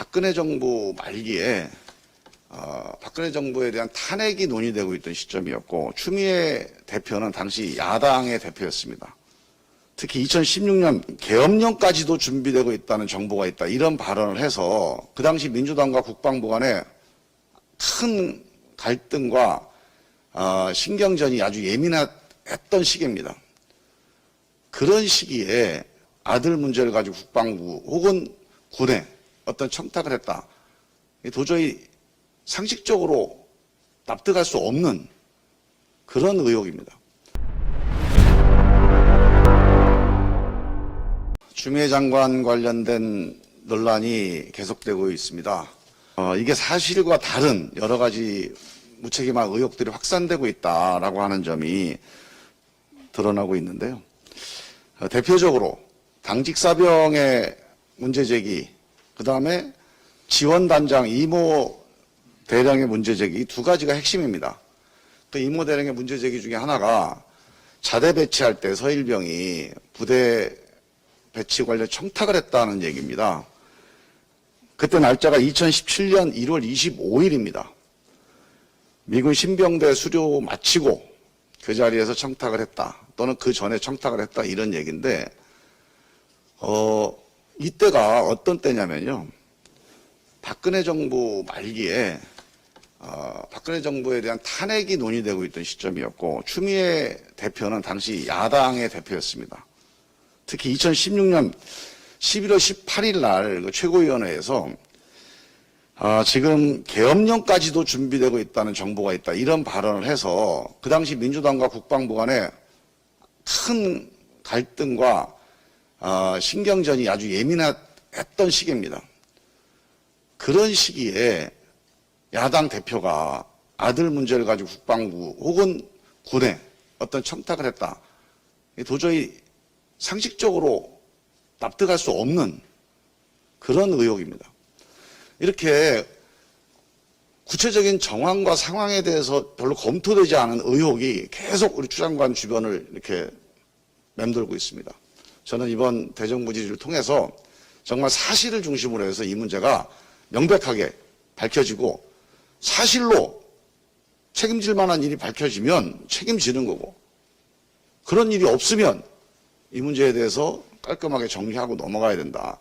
박근혜 정부 말기에 박근혜 정부에 대한 탄핵이 논의되고 있던 시점이었고 추미애 대표는 당시 야당의 대표였습니다. 특히 2016년 계엄령까지도 준비되고 있다는 정보가 있다 이런 발언을 해서 그 당시 민주당과 국방부 간에 큰 갈등과 신경전이 아주 예민했던 시기입니다. 그런 시기에 아들 문제를 가지고 국방부 혹은 군에 어떤 청탁을 했다. 도저히 상식적으로 납득할 수 없는 그런 의혹입니다. 추미애 장관 관련된 논란이 계속되고 있습니다. 이게 사실과 다른 여러 가지 무책임한 의혹들이 확산되고 있다라고 하는 점이 드러나고 있는데요. 대표적으로 당직 사병의 문제제기, 그 다음에 지원단장 이모 대령의 문제제기, 이 두 가지가 핵심입니다. 그 이모 대령의 문제제기 중에 하나가 자대 배치할 때 서일병이 부대 배치 관련 청탁을 했다는 얘기입니다. 그때 날짜가 2017년 1월 25일입니다. 미군 신병대 수료 마치고 그 자리에서 청탁을 했다. 또는 그 전에 청탁을 했다. 이런 얘기인데, 이때가 어떤 때냐면요. 박근혜 정부 말기에 박근혜 정부에 대한 탄핵이 논의되고 있던 시점이었고 추미애 대표는 당시 야당의 대표였습니다. 특히 2016년 11월 18일 날 그 최고위원회에서 지금 계엄령까지도 준비되고 있다는 정보가 있다 이런 발언을 해서 그 당시 민주당과 국방부 간에 큰 갈등과 신경전이 아주 예민했던 시기입니다. 그런 시기에 야당 대표가 아들 문제를 가지고 국방부 혹은 군에 어떤 청탁을 했다. 도저히 상식적으로 납득할 수 없는 그런 의혹입니다. 이렇게 구체적인 정황과 상황에 대해서 별로 검토되지 않은 의혹이 계속 우리 추 장관 주변을 이렇게 맴돌고 있습니다. 저는 이번 대정부 질의를 통해서 정말 사실을 중심으로 해서 이 문제가 명백하게 밝혀지고 사실로 책임질 만한 일이 밝혀지면 책임지는 거고 그런 일이 없으면 이 문제에 대해서 깔끔하게 정리하고 넘어가야 된다.